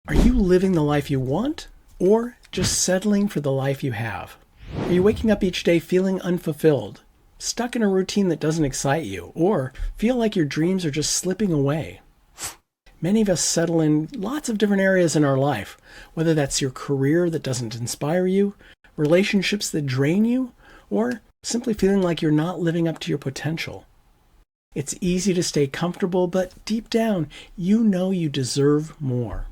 Are you living the life you want, or just settling for the life you have? Are you waking up each day feeling unfulfilled, stuck in a routine that doesn't excite you, or feel like your dreams are just slipping away? Many of us settle in lots of different areas in our life, whether that's your career that doesn't inspire you, relationships that drain you, or simply feeling like you're not living up to your potential. It's easy to stay comfortable, but deep down, you know you deserve more.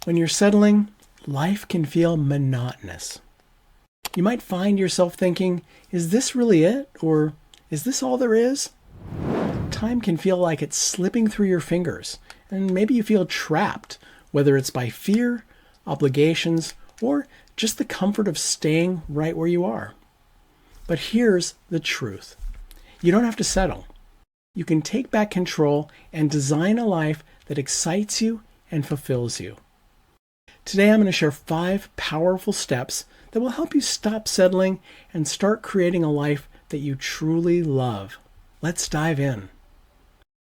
When you're settling, life can feel monotonous. You might find yourself thinking, is this really it? Or is this all there is? Time can feel like it's slipping through your fingers, and maybe you feel trapped, whether it's by fear, obligations, or just the comfort of staying right where you are. But here's the truth. You don't have to settle. You can take back control and design a life that excites you and fulfills you. Today I'm going to share 5 powerful steps that will help you stop settling and start creating a life that you truly love. Let's dive in.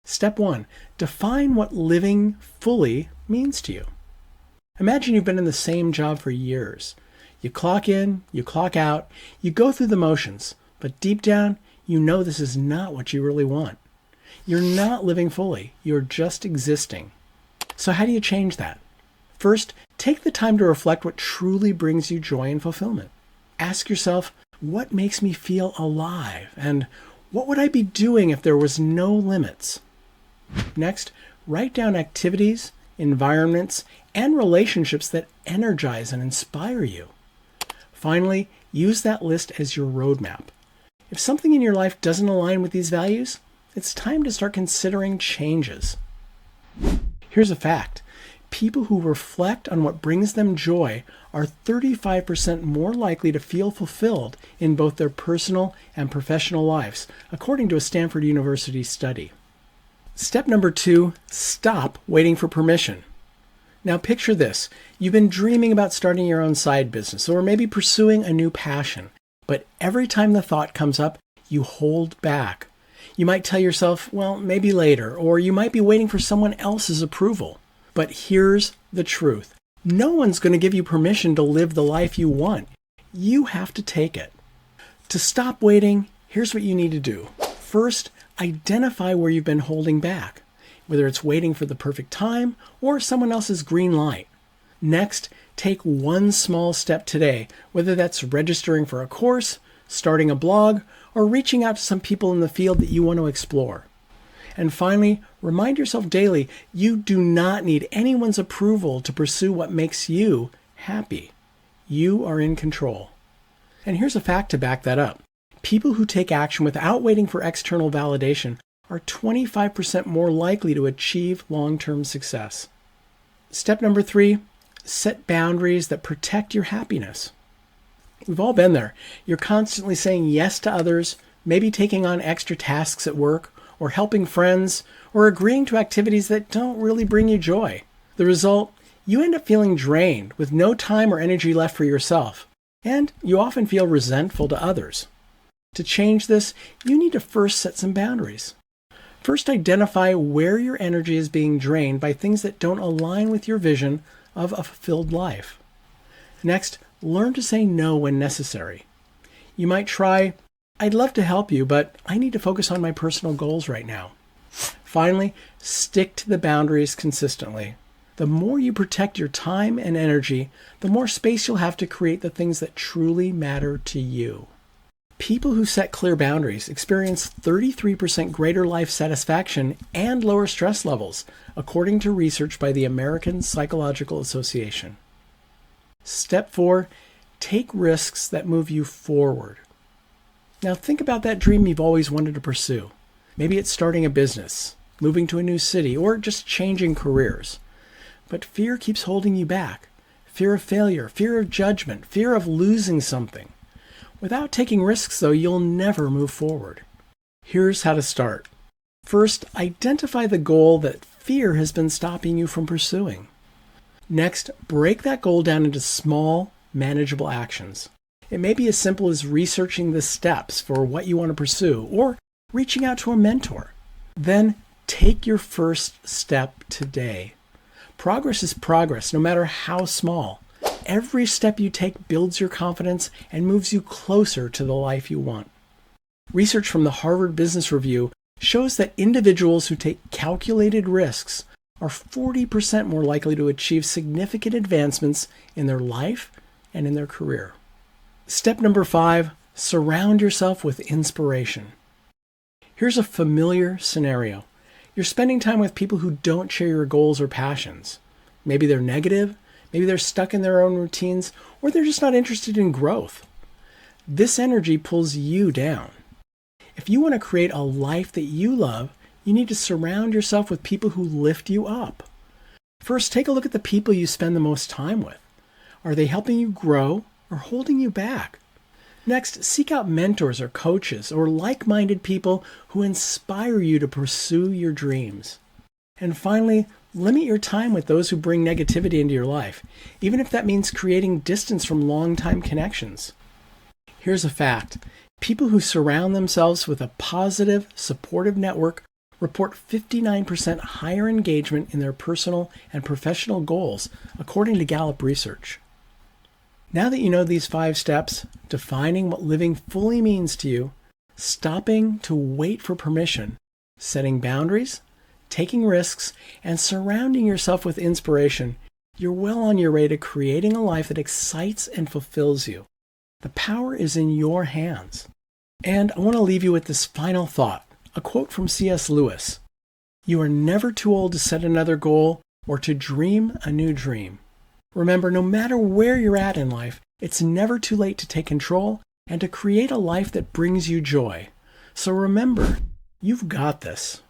Step 1. Define what living fully means to you. Imagine you've been in the same job for years. You clock in, you clock out, you go through the motions, but deep down, you know this is not what you really want. You're not living fully, you're just existing. So how do you change that? First, take the time to reflect what truly brings you joy and fulfillment. Ask yourself, what makes me feel alive? And what would I be doing if there was no limits? Next, write down activities, environments, and relationships that energize and inspire you. Finally, use that list as your roadmap. If something in your life doesn't align with these values, it's time to start considering changes. Here's a fact. People who reflect on what brings them joy are 35% more likely to feel fulfilled in both their personal and professional lives, according to a Stanford University study. Step number 2, stop waiting for permission. Now picture this. You've been dreaming about starting your own side business or maybe pursuing a new passion, but every time the thought comes up, you hold back. You might tell yourself, well, maybe later, or you might be waiting for someone else's approval. But here's the truth. No one's going to give you permission to live the life you want. You have to take it. To stop waiting, here's what you need to do. First, identify where you've been holding back, whether it's waiting for the perfect time or someone else's green light. Next, take one small step today, whether that's registering for a course, starting a blog, or reaching out to some people in the field that you want to explore. And finally, remind yourself daily, you do not need anyone's approval to pursue what makes you happy. You are in control. And here's a fact to back that up. People who take action without waiting for external validation are 25% more likely to achieve long-term success. Step number 3, set boundaries that protect your happiness. We've all been there. You're constantly saying yes to others, maybe taking on extra tasks at work, or helping friends, or agreeing to activities that don't really bring you joy. The result, you end up feeling drained with no time or energy left for yourself, and you often feel resentful to others. To change this, you need to first set some boundaries. First, identify where your energy is being drained by things that don't align with your vision of a fulfilled life. Next, learn to say no when necessary. You might try, I'd love to help you, but I need to focus on my personal goals right now. Finally, stick to the boundaries consistently. The more you protect your time and energy, the more space you'll have to create the things that truly matter to you. People who set clear boundaries experience 33% greater life satisfaction and lower stress levels, according to research by the American Psychological Association. Step 4, take risks that move you forward. Now think about that dream you've always wanted to pursue. Maybe it's starting a business, moving to a new city, or just changing careers. But fear keeps holding you back. Fear of failure, fear of judgment, fear of losing something. Without taking risks, though, you'll never move forward. Here's how to start. First, identify the goal that fear has been stopping you from pursuing. Next, break that goal down into small, manageable actions. It may be as simple as researching the steps for what you want to pursue or reaching out to a mentor. Then take your first step today. Progress is progress, no matter how small. Every step you take builds your confidence and moves you closer to the life you want. Research from the Harvard Business Review shows that individuals who take calculated risks are 40% more likely to achieve significant advancements in their life and in their career. Step number 5, surround yourself with inspiration. Here's a familiar scenario. You're spending time with people who don't share your goals or passions. Maybe they're negative, maybe they're stuck in their own routines, or they're just not interested in growth. This energy pulls you down. If you want to create a life that you love, you need to surround yourself with people who lift you up. First, take a look at the people you spend the most time with. Are they helping you grow or holding you back? Next, seek out mentors or coaches or like-minded people who inspire you to pursue your dreams. And finally, limit your time with those who bring negativity into your life, even if that means creating distance from long-time connections. Here's a fact. People who surround themselves with a positive, supportive network report 59% higher engagement in their personal and professional goals, according to Gallup research. Now that you know these 5 steps, defining what living fully means to you, stopping to wait for permission, setting boundaries, taking risks, and surrounding yourself with inspiration, you're well on your way to creating a life that excites and fulfills you. The power is in your hands. And I want to leave you with this final thought, a quote from C.S. Lewis. You are never too old to set another goal or to dream a new dream. Remember, no matter where you're at in life, it's never too late to take control and to create a life that brings you joy. So remember, you've got this.